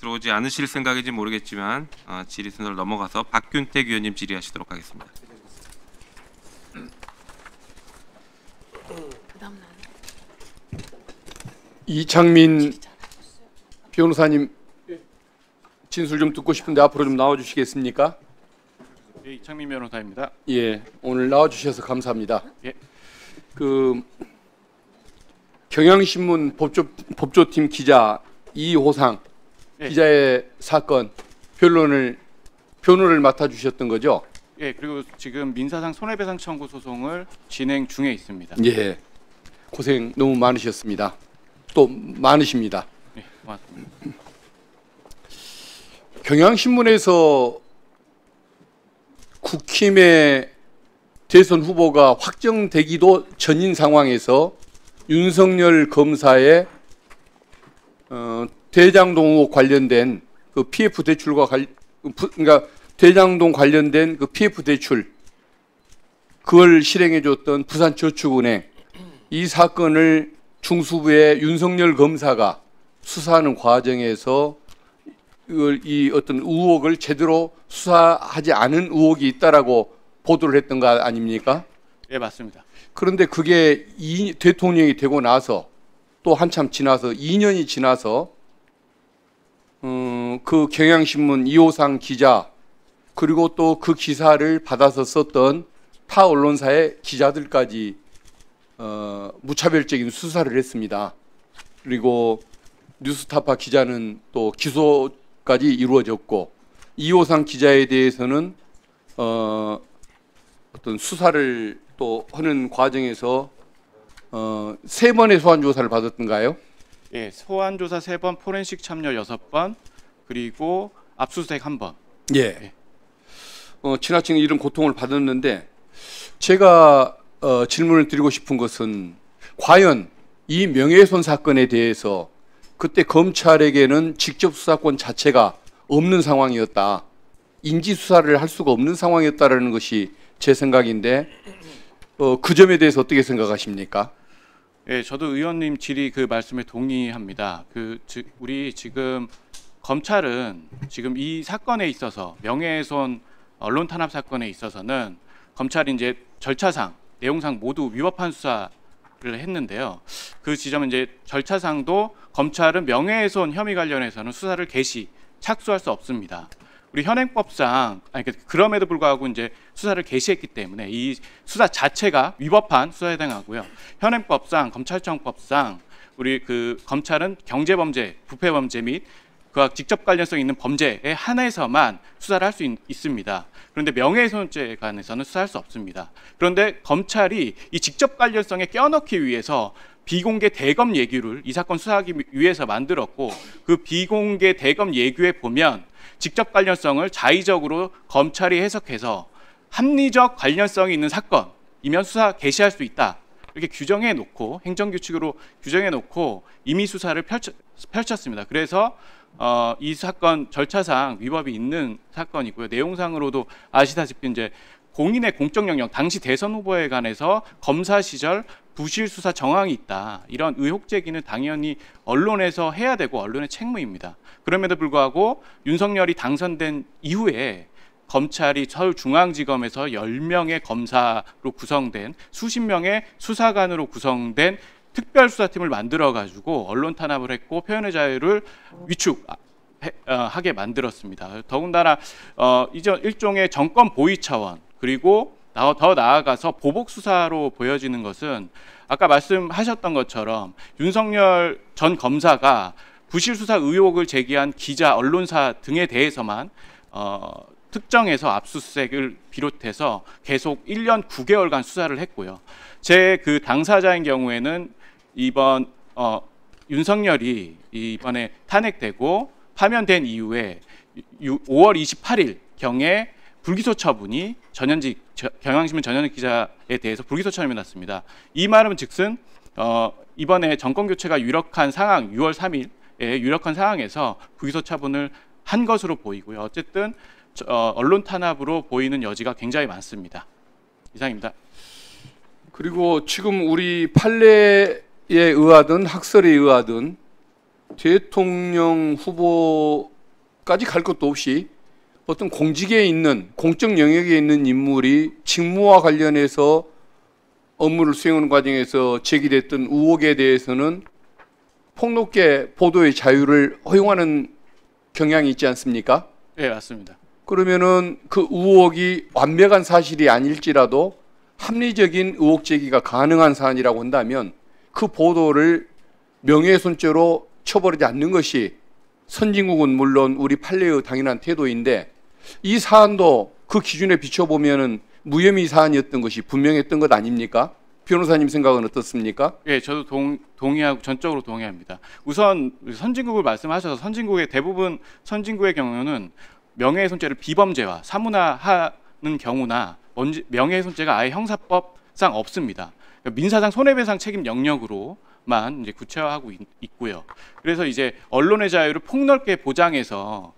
들어오지 않으실 생각인지 모르겠지만 질의 순서를 넘어가서 박균택 의원님 질의하시도록 하겠습니다. 이창민 변호사님 진술 좀 듣고 싶은데 앞으로 좀 나와 주시겠습니까? 예, 이창민 변호사입니다. 예, 오늘 나와 주셔서 감사합니다. 예. 그 경향신문 법조팀 기자 이호상 예. 기자의 사건 변호를 맡아 주셨던 거죠? 예, 그리고 지금 민사상 손해배상 청구 소송을 진행 중에 있습니다. 예. 고생 너무 많으셨습니다. 또 많으십니다. 예, 고맙습니다. 경향신문에서 국힘의 대선 후보가 확정되기도 전인 상황에서 윤석열 검사의 대장동 의혹 관련된 그 PF 대출과 그러니까 대장동 관련된 그 PF 대출 그걸 실행해 줬던 부산저축은행 이 사건을 중수부의 윤석열 검사가 수사하는 과정에서 이 어떤 의혹을 제대로 수사하지 않은 의혹이 있다라고 보도를 했던 거 아닙니까? 예, 맞습니다. 그런데 그게 대통령이 되고 나서 또 한참 지나서 2년이 지나서 그 경향신문 이호상 기자 그리고 또 그 기사를 받아서 썼던 타 언론사의 기자들까지 무차별적인 수사를 했습니다. 그리고 뉴스타파 기자는 또 기소까지 이루어졌고 이호상 기자에 대해서는 어떤 수사를 또 하는 과정에서 3번의 소환 조사를 받았던가요? 예, 소환 조사 3번, 포렌식 참여 6번, 그리고 압수수색 1번. 예. 지나친 이런 고통을 받았는데 제가 질문을 드리고 싶은 것은 과연 이 명예훼손 사건에 대해서 그때 검찰에게는 직접 수사권 자체가 없는 상황이었다. 인지 수사를 할 수가 없는 상황이었다라는 것이 제 생각인데 그 점에 대해서 어떻게 생각하십니까? 예, 저도 의원님 질의 그 말씀에 동의합니다. 우리 지금 검찰은 지금 이 사건에 있어서 명예훼손 언론 탄압 사건에 있어서는 검찰이 이제 절차상 내용상 모두 위법한 수사를 했는데요. 그 지점은 이제 절차상도 검찰은 명예훼손 혐의 관련해서는 수사를 착수할 수 없습니다. 우리 현행법상 그럼에도 불구하고 이제 수사를 개시했기 때문에 이 수사 자체가 위법한 수사에 해당하고요. 현행법상 검찰청법상 우리 그 검찰은 경제범죄, 부패범죄 및 그와 직접 관련성 있는 범죄에 한해서만 수사를 할 수 있습니다. 그런데 명예훼손죄에 관해서는 수사할 수 없습니다. 그런데 검찰이 이 직접 관련성에 껴넣기 위해서 비공개 대검 예규를 이 사건 수사하기 위해서 만들었고 그 비공개 대검 예규에 보면 직접 관련성을 자의적으로 검찰이 해석해서 합리적 관련성이 있는 사건이면 수사 개시할 수 있다. 이렇게 규정해 놓고 행정규칙으로 규정해 놓고 임의 수사를 펼쳤습니다. 그래서 이 사건 절차상 위법이 있는 사건이고요. 내용상으로도 아시다시피 이제 공인의 공적 영역, 당시 대선 후보에 관해서 검사 시절 부실 수사 정황이 있다. 이런 의혹 제기는 당연히 언론에서 해야 되고 언론의 책무입니다. 그럼에도 불구하고 윤석열이 당선된 이후에 검찰이 서울중앙지검에서 10명의 검사로 구성된 수십 명의 수사관으로 구성된 특별수사팀을 만들어가지고 언론 탄압을 했고 표현의 자유를 위축하게 만들었습니다. 더군다나 일종의 정권 보위 차원 그리고 더 나아가서 보복 수사로 보여지는 것은 아까 말씀하셨던 것처럼 윤석열 전 검사가 부실 수사 의혹을 제기한 기자, 언론사 등에 대해서만 특정해서 압수수색을 비롯해서 계속 1년 9개월간 수사를 했고요. 제 그 당사자인 경우에는 이번 윤석열이 이번에 탄핵되고 파면된 이후에 5월 28일 경에 불기소 처분이 경향신문 전현직 기자에 대해서 불기소 처분이 났습니다. 이 말은 즉슨 이번에 정권 교체가 유력한 상황 6월 3일에 유력한 상황에서 불기소 처분을 한 것으로 보이고요. 어쨌든 언론 탄압으로 보이는 여지가 굉장히 많습니다. 이상입니다. 그리고 지금 우리 판례에 의하든 학설에 의하든 대통령 후보까지 갈 것도 없이 어떤 공직에 있는 공적 영역에 있는 인물이 직무와 관련해서 업무를 수행하는 과정에서 제기됐던 의혹에 대해서는 폭넓게 보도의 자유를 허용하는 경향이 있지 않습니까? 네, 맞습니다. 그러면은 그 의혹이 완벽한 사실이 아닐지라도 합리적인 의혹 제기가 가능한 사안이라고 한다면 그 보도를 명예훼손죄로 처벌하지 않는 것이 선진국은 물론 우리 판례의 당연한 태도인데 이 사안도 그 기준에 비춰보면은 무혐의 사안이었던 것이 분명했던 것 아닙니까? 변호사님 생각은 어떻습니까? 예, 저도 동의하고 전적으로 동의합니다. 우선 선진국을 말씀하셔서 선진국의 대부분 선진국의 경우는 명예훼손죄를 비범죄화, 사문화하는 경우나 명예훼손죄가 아예 형사법상 없습니다. 그러니까 민사상 손해배상 책임 영역으로만 이제 구체화하고 있고요. 그래서 이제 언론의 자유를 폭넓게 보장해서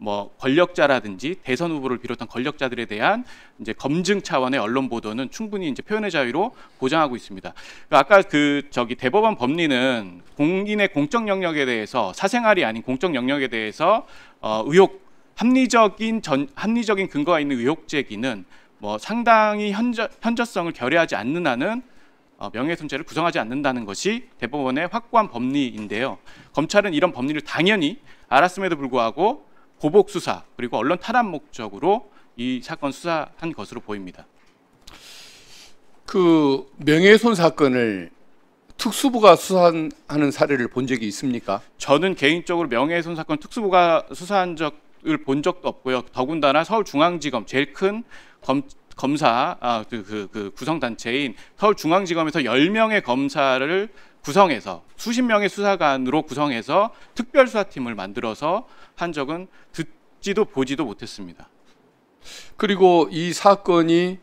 뭐 권력자라든지 대선 후보를 비롯한 권력자들에 대한 이제 검증 차원의 언론 보도는 충분히 이제 표현의 자유로 보장하고 있습니다. 아까 대법원 법리는 공인의 공적 영역에 대해서 사생활이 아닌 공적 영역에 대해서 합리적인 근거가 있는 의혹 제기는 뭐 상당히 현저성을 결여하지 않는 한은 명예훼손죄를 구성하지 않는다는 것이 대법원의 확고한 법리인데요. 검찰은 이런 법리를 당연히 알았음에도 불구하고 보복 수사 그리고 언론 탄압 목적으로 이 사건 수사한 것으로 보입니다. 그 명예훼손 사건을 특수부가 수사하는 사례를 본 적이 있습니까? 저는 개인적으로 명예훼손 사건 특수부가 수사한 적을 본 적도 없고요. 더군다나 서울중앙지검 제일 큰 검사 구성 단체인 서울중앙지검에서 10명의 검사를 구성해서 수십 명의 수사관으로 구성해서 특별수사팀을 만들어서 한 적은 듣지도 보지도 못했습니다. 그리고 이 사건이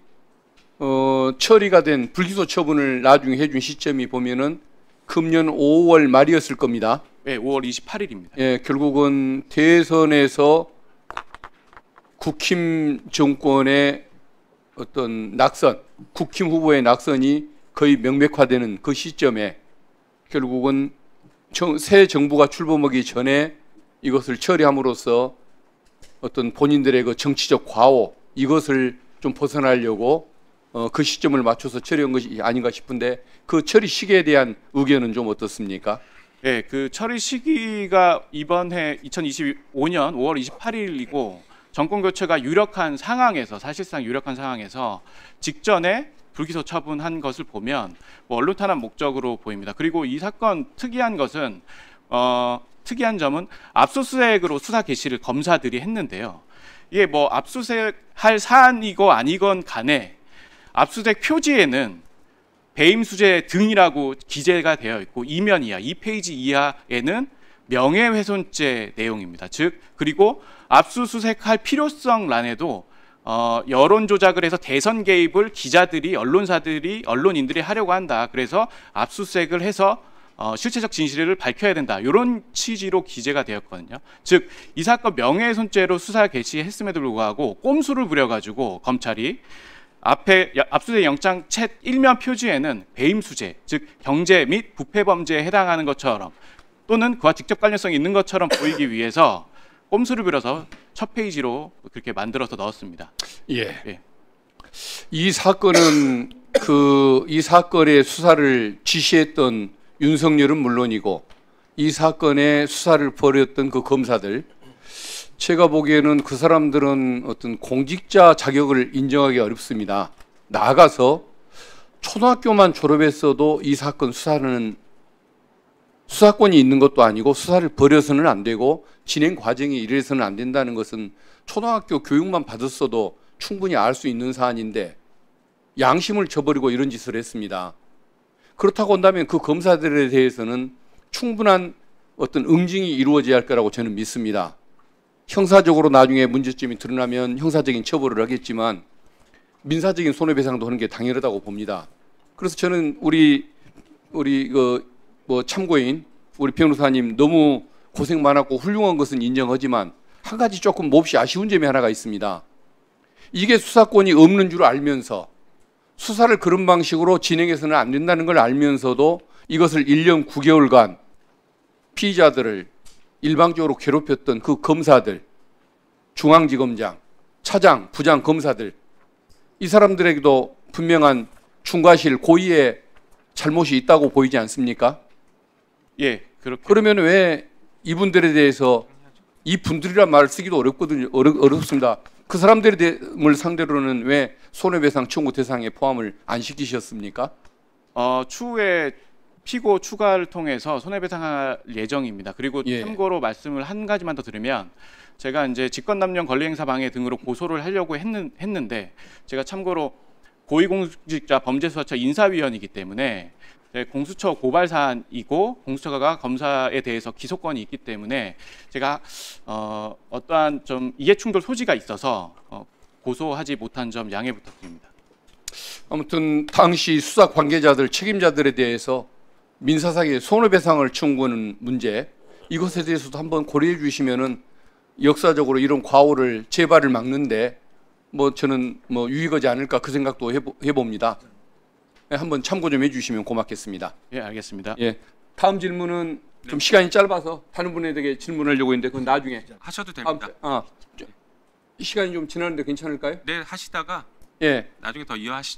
처리가 된 불기소 처분을 나중에 해준 시점이 보면은 금년 5월 말이었을 겁니다. 네, 5월 28일입니다. 예, 결국은 대선에서 국힘 정권의 어떤 낙선, 국힘 후보의 낙선이 거의 명백화되는 그 시점에 결국은 새 정부가 출범하기 전에 이것을 처리함으로써 어떤 본인들의 그 정치적 과오 이것을 좀 벗어나려고 그 시점을 맞춰서 처리한 것이 아닌가 싶은데 그 처리 시기에 대한 의견은 좀 어떻습니까? 네, 그 처리 시기가 이번 해 2025년 5월 28일이고 정권 교체가 유력한 상황에서 사실상 유력한 상황에서 직전에 불기소 처분한 것을 보면 뭐 언론 탄압 목적으로 보입니다. 그리고 이 사건 특이한 점은 압수수색으로 수사 개시를 검사들이 했는데요. 이게 뭐 압수수색할 사안이고 아니건 간에 압수수색 표지에는 배임 수재 등이라고 기재가 되어 있고 이면 이하, 2페이지 이하에는 명예훼손죄 내용입니다. 즉 그리고 압수수색할 필요성 란에도 여론 조작을 해서 대선 개입을 기자들이, 언론인들이 하려고 한다. 그래서 압수수색을 해서 실체적 진실을 밝혀야 된다. 이런 취지로 기재가 되었거든요. 즉 이 사건 명예훼손죄로 수사 개시했음에도 불구하고 꼼수를 부려가지고 검찰이 앞에 압수수색 영장 챗 1면 표지에는 배임 수재, 즉 경제 및 부패 범죄에 해당하는 것처럼 또는 그와 직접 관련성이 있는 것처럼 보이기 위해서 꼼수를 부려서 첫 페이지로 그렇게 만들어서 넣었습니다. 예. 예. 이 사건은 이 사건의 수사를 지시했던 윤석열은 물론이고 이 사건의 수사를 벌였던 그 검사들 제가 보기에는 그 사람들은 어떤 공직자 자격을 인정하기 어렵습니다. 나아가서 초등학교만 졸업했어도 이 사건 수사권이 있는 것도 아니고 수사를 벌여서는 안 되고 진행 과정이 이래서는 안 된다는 것은 초등학교 교육만 받았어도 충분히 알 수 있는 사안인데 양심을 저버리고 이런 짓을 했습니다. 그렇다고 한다면 그 검사들에 대해서는 충분한 어떤 응징이 이루어져야 할 거라고 저는 믿습니다. 형사적으로 나중에 문제점이 드러나면 형사적인 처벌을 하겠지만 민사적인 손해배상도 하는 게 당연하다고 봅니다. 그래서 저는 우리 참고인 우리 변호사님 너무 고생 많았고 훌륭한 것은 인정하지만 한 가지 조금 몹시 아쉬운 점이 하나가 있습니다. 이게 수사권이 없는 줄 알면서 수사를 그런 방식으로 진행해서는 안 된다는 걸 알면서도 이것을 1년 9개월간 피의자들을 일방적으로 괴롭혔던 그 검사들, 중앙지검장, 차장, 부장 검사들, 이 사람들에게도 분명한 충과실 고의의 잘못이 있다고 보이지 않습니까? 예, 그렇게. 그러면 왜 이분들에 대해서 이분들이란 말을 쓰기도 어렵습니다. 그 사람들을 상대로는 왜 손해배상 청구 대상에 포함을 안 시키셨습니까? 추후에 피고 추가를 통해서 손해배상할 예정입니다. 그리고 예. 참고로 말씀을 한 가지만 더 드리면 제가 이제 직권남용 권리행사 방해 등으로 고소를 하려고 했는데 제가 참고로 고위공직자 범죄수사처 인사위원이기 때문에 공수처 고발 사안이고 공수처가 검사에 대해서 기소권이 있기 때문에 제가 어떠한 좀 이해충돌 소지가 있어서 고소하지 못한 점 양해 부탁드립니다. 아무튼 당시 수사 관계자들 책임자들에 대해서 민사상의 손해배상을 청구하는 문제, 이것에 대해서도 한번 고려해 주시면은 역사적으로 이런 과오를 재발을 막는데 저는 유익하지 않을까 그 생각도 해봅니다. 한번 참고 좀 해주시면 고맙겠습니다. 예, 알겠습니다. 예, 다음 질문은 좀 시간이 짧아서 다른 분에게 질문하려고 했는데 그건 나중에 하셔도 됩니다. 시간이 좀 지나는데 괜찮을까요? 네, 하시다가 예, 나중에 더 이어하시죠.